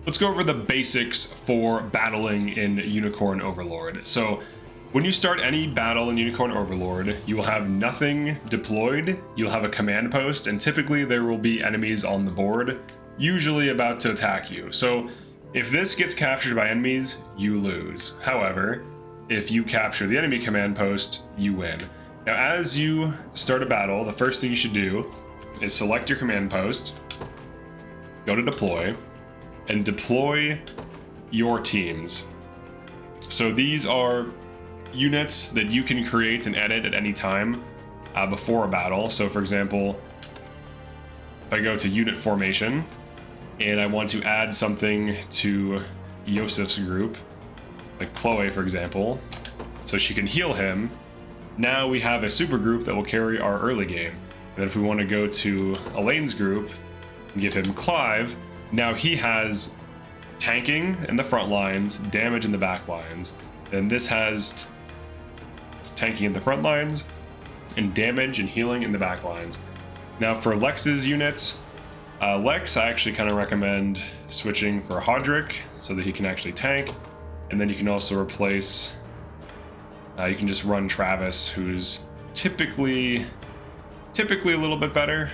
let's go over the basics for battling in Unicorn Overlord. So when you start any battle in Unicorn Overlord, you will have nothing deployed, you'll have a command post, and typically there will be enemies on the board, usually about to attack you. So if this gets captured by enemies, you lose. However, if you capture the enemy command post, you win. Now, as you start a battle, the first thing you should do is select your command post, go to deploy, and deploy your teams. So these are units that you can create and edit at any time before a battle. So for example, if I go to unit formation and I want to add something to Yosef's group, like Chloe for example, so she can heal him, now we have a super group that will carry our early game. And if we want to go to Elaine's group and give him Clive, now he has tanking in the front lines, damage in the back lines. And this has tanking in the front lines and damage and healing in the back lines. Now for Lex's units, Lex I actually kind of recommend switching for Hodrick so that he can actually tank. And then you can also replace, you can just run Travis, who's typically a little bit better.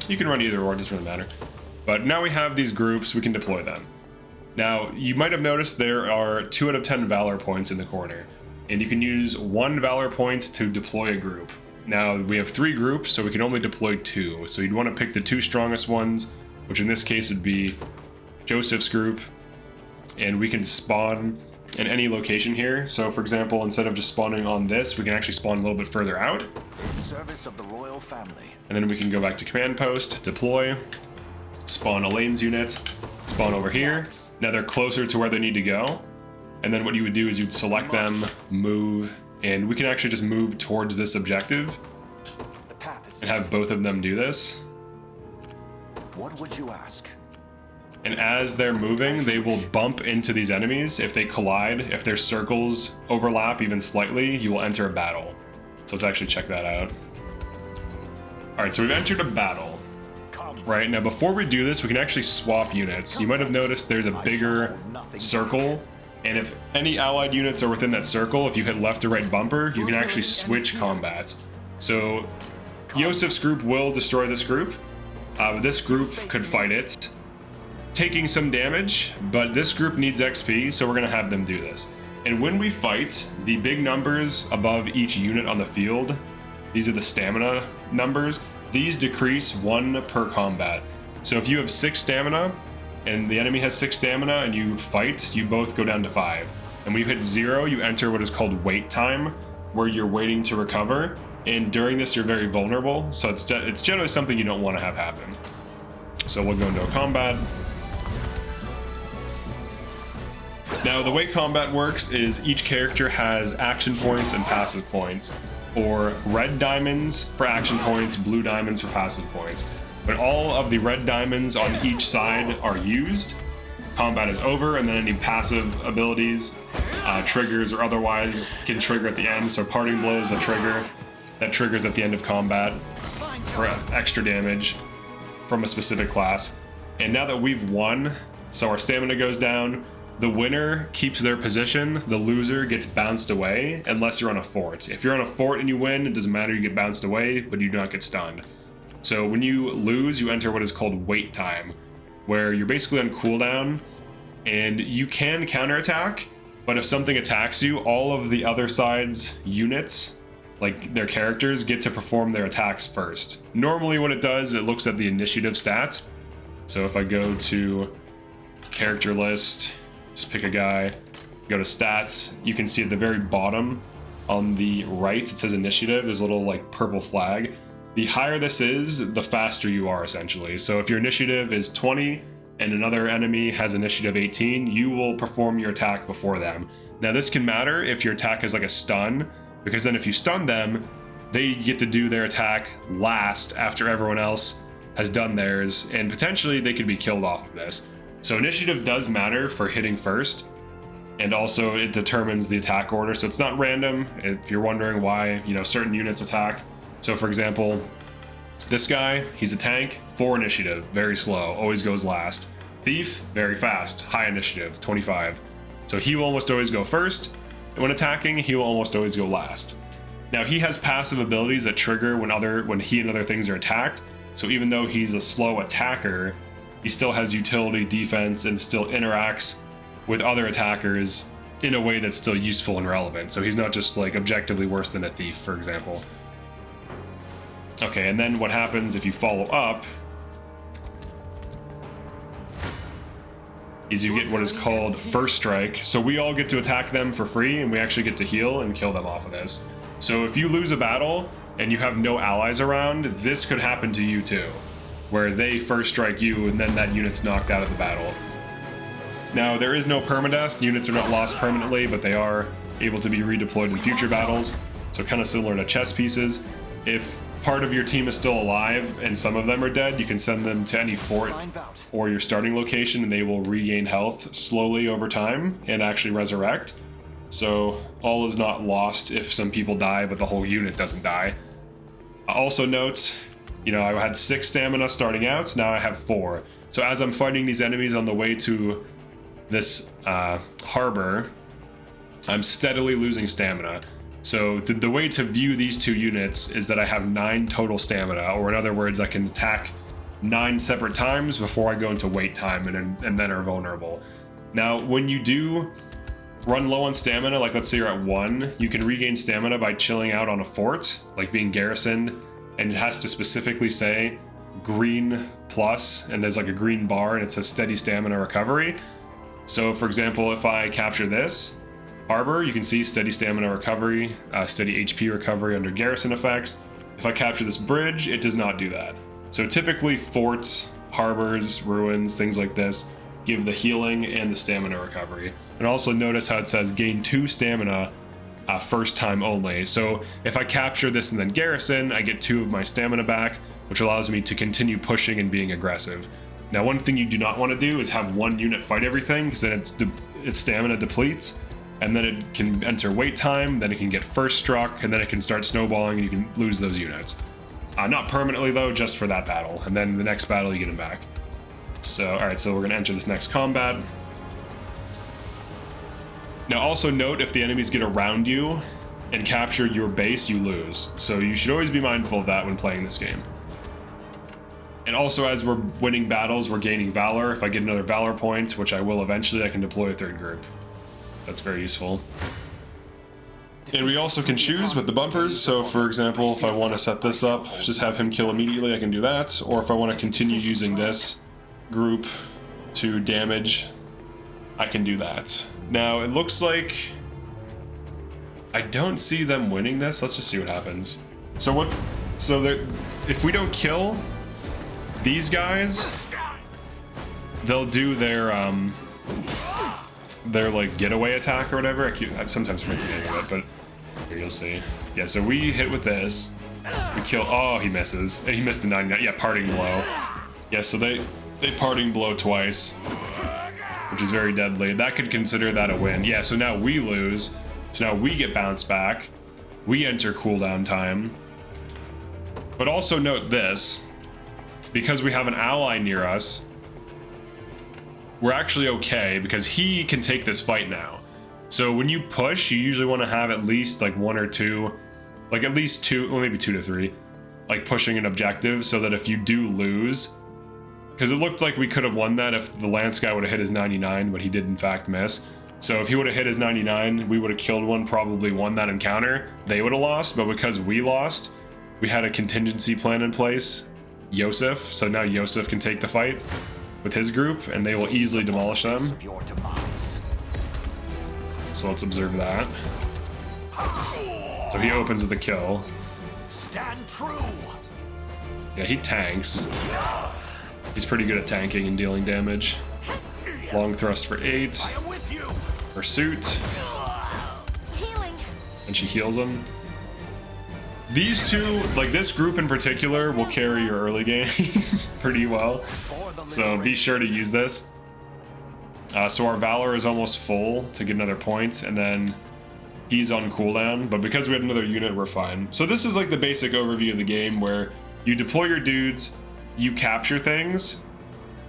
You can run either or, it doesn't really matter. But now we have these groups, we can deploy them. Now, you might have noticed there are 2 out of 10 Valor points in the corner, and you can use 1 Valor point to deploy a group. Now, we have 3 groups, so we can only deploy 2. So you'd want to pick the 2 strongest ones, which in this case would be Joseph's group, and we can spawn in any location here. So for example, instead of just spawning on this, we can actually spawn a little bit further out. In service of the royal family. And then we can go back to command post, deploy, spawn Elaine's unit, spawn over here. Now they're closer to where they need to go. And then what you would do is you'd select them, move, and we can actually just move towards this objective and have both of them do this. What would you ask? And as they're moving, they will bump into these enemies. If they collide, if their circles overlap even slightly, you will enter a battle. So let's actually check that out. All right, so we've entered a battle. Right, now before we do this, we can actually swap units. You might have noticed there's a bigger circle, and if any allied units are within that circle, if you hit left or right bumper, you can actually switch combats. So Yosef's group will destroy this group. This group could fight it, taking some damage, but this group needs XP, so we're gonna have them do this. And when we fight, the big numbers above each unit on the field, these are the stamina numbers, these decrease 1 per combat. So if you have 6 stamina and the enemy has 6 stamina and you fight, you both go down to 5. And when you hit 0, you enter what is called wait time, where you're waiting to recover. And during this, you're very vulnerable. So it's generally something you don't want to have happen. So we'll go into a combat. Now the way combat works is each character has action points and passive points, or red diamonds for action points, blue diamonds for passive points. When all of the red diamonds on each side are used, combat is over, and then any passive abilities, triggers or otherwise, can trigger at the end. So parting blow is a trigger that triggers at the end of combat for extra damage from a specific class. And now that we've won, so our stamina goes down, the winner keeps their position, the loser gets bounced away unless you're on a fort. If you're on a fort and you win, it doesn't matter, you get bounced away, but you do not get stunned. So when you lose, you enter what is called wait time, where you're basically on cooldown and you can counterattack, but if something attacks you, all of the other side's units, like their characters, get to perform their attacks first. Normally what it does, it looks at the initiative stats. So if I go to character list, just pick a guy, go to stats, you can see at the very bottom on the right, it says initiative. There's a little like purple flag. The higher this is, the faster you are essentially. So if your initiative is 20 and another enemy has initiative 18, you will perform your attack before them. Now this can matter if your attack is like a stun, because then if you stun them, they get to do their attack last after everyone else has done theirs, and potentially they could be killed off of this. So initiative does matter for hitting first, and also it determines the attack order. So it's not random if you're wondering why, certain units attack. So for example, this guy, he's a tank, 4 initiative, very slow, always goes last. Thief, very fast, high initiative, 25. So he will almost always go first. When attacking, he will almost always go last. Now he has passive abilities that trigger when he and other things are attacked. So even though he's a slow attacker, he still has utility, defense, and still interacts with other attackers in a way that's still useful and relevant. So he's not just like objectively worse than a thief, for example. Okay, and then what happens if you follow up is you get what is called first strike. So we all get to attack them for free, and we actually get to heal and kill them off of this. So if you lose a battle and you have no allies around, this could happen to you too, where they first strike you and then that unit's knocked out of the battle. Now there is no permadeath. Units are not lost permanently, but they are able to be redeployed in future battles. So kind of similar to chess pieces. If part of your team is still alive and some of them are dead, you can send them to any fort or your starting location, and they will regain health slowly over time and actually resurrect. So all is not lost if some people die, but the whole unit doesn't die. Also note, I had 6 stamina starting out, now I have 4. So as I'm fighting these enemies on the way to this harbor, I'm steadily losing stamina. So the way to view these 2 units is that I have 9 total stamina, or in other words, I can attack 9 separate times before I go into wait time and then are vulnerable. Now, when you do run low on stamina, like let's say you're at 1, you can regain stamina by chilling out on a fort, like being garrisoned, and it has to specifically say green plus, and there's like a green bar, and it says steady stamina recovery. So for example, if I capture this harbor, you can see steady stamina recovery, steady HP recovery under garrison effects. If I capture this bridge, it does not do that. So typically forts, harbors, ruins, things like this give the healing and the stamina recovery. And also notice how it says gain 2 stamina first time only. So if I capture this and then garrison, I get 2 of my stamina back, which allows me to continue pushing and being aggressive. Now, one thing you do not want to do is have one unit fight everything, because then its stamina depletes, and then it can enter wait time, then it can get first struck, and then it can start snowballing, and you can lose those units. Not permanently though, just for that battle, and then the next battle you get them back. So, alright, so we're going to enter this next combat. Now also note, if the enemies get around you and capture your base, you lose. So you should always be mindful of that when playing this game. And also, as we're winning battles, we're gaining valor. If I get another valor point, which I will eventually, I can deploy a 3rd group. That's very useful. And we also can choose with the bumpers. So for example, if I want to set this up, just have him kill immediately, I can do that. Or if I want to continue using this group to damage, I can do that. Now it looks like I don't see them winning this. Let's just see what happens. So if we don't kill these guys, they'll do their like getaway attack or whatever. I sometimes forget the name of it, but here you'll see. Yeah, so we hit with this. We kill. Oh, he misses. He missed a 99. Yeah, parting blow. Yeah, so they parting blow twice, which is very deadly. That could consider that a win. Yeah, so now we lose. So now we get bounced back. We enter cooldown time. But also note this, because we have an ally near us, we're actually okay because he can take this fight now. So when you push, you usually want to have at least like 1 or 2, like at least 2, or maybe 2 to 3, like pushing an objective, so that if you do lose, because it looked like we could have won that if the Lance guy would have hit his 99, but he did in fact miss. So if he would have hit his 99, we would have killed one, probably won that encounter. They would have lost, but because we lost, we had a contingency plan in place, Yosef. So now Yosef can take the fight with his group, and they will easily demolish them. So let's observe that. So he opens with a kill. Stand true. Yeah, he tanks. He's pretty good at tanking and dealing damage. Long thrust for 8. Pursuit. Healing. And she heals him. These two, like this group in particular, will carry your early game pretty well. So be sure to use this. So our Valor is almost full to get another point, and then he's on cooldown. But because we had another unit, we're fine. So this is like the basic overview of the game, where you deploy your dudes, you capture things,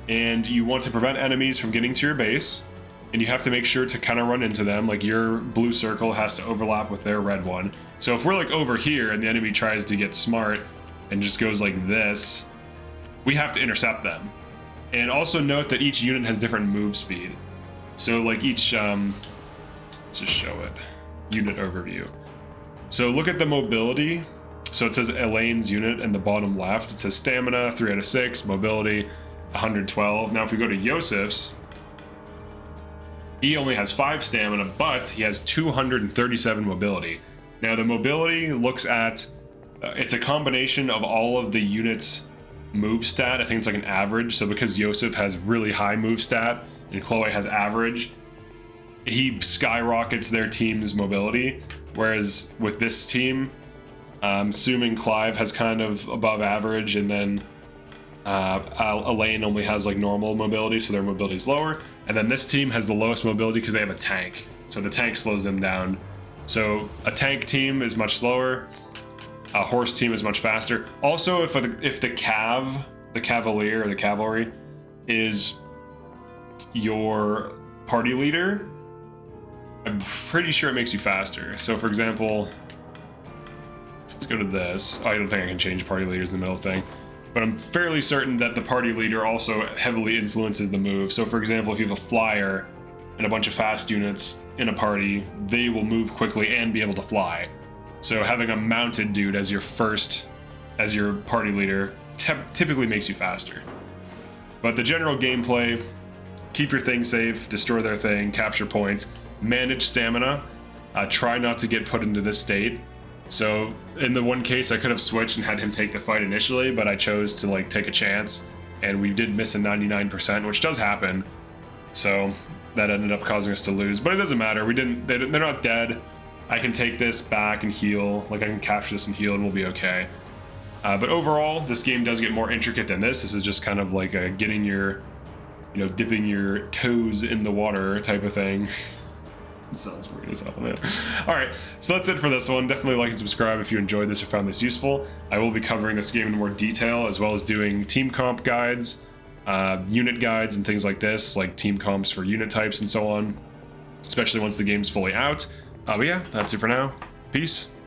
and you want to prevent enemies from getting to your base, and you have to make sure to kind of run into them. Like your blue circle has to overlap with their red one. So if we're like over here and the enemy tries to get smart and just goes like this, we have to intercept them. And also note that each unit has different move speed. So like each, let's just show it, unit overview. So look at the mobility. So it says Elaine's unit in the bottom left. It says stamina, 3 out of 6, mobility, 112. Now if we go to Yosef's, he only has 5 stamina, but he has 237 mobility. Now the mobility looks at, it's a combination of all of the units' move stat. I think it's like an average. So because Yosef has really high move stat and Chloe has average, he skyrockets their team's mobility. Whereas with this team, assuming Clive has kind of above average, and then Elaine only has like normal mobility, so their mobility is lower. And then this team has the lowest mobility because they have a tank, so the tank slows them down. So a tank team is much slower, a horse team is much faster. Also, if the cavalier or the cavalry is your party leader, I'm pretty sure it makes you faster. So for example, let's go to this. Oh, I don't think I can change party leaders in the middle thing, but I'm fairly certain that the party leader also heavily influences the move. So for example, if you have a flyer and a bunch of fast units in a party, they will move quickly and be able to fly. So having a mounted dude as your party leader typically makes you faster. But the general gameplay, keep your thing safe, destroy their thing, capture points, manage stamina, try not to get put into this state. So in the one case I could have switched and had him take the fight initially, but I chose to like take a chance, and we did miss a 99%, which does happen. So that ended up causing us to lose, but it doesn't matter. They're not dead. I can take this back and heal. Like I can capture this and heal and we'll be okay. But overall, this game does get more intricate than this. This is just kind of like a getting your, dipping your toes in the water type of thing. It sounds weird as hell, man. Alright, so that's it for this one. Definitely like and subscribe if you enjoyed this or found this useful. I will be covering this game in more detail, as well as doing team comp guides, unit guides, and things like this, like team comps for unit types and so on, especially once the game's fully out. But yeah, that's it for now. Peace.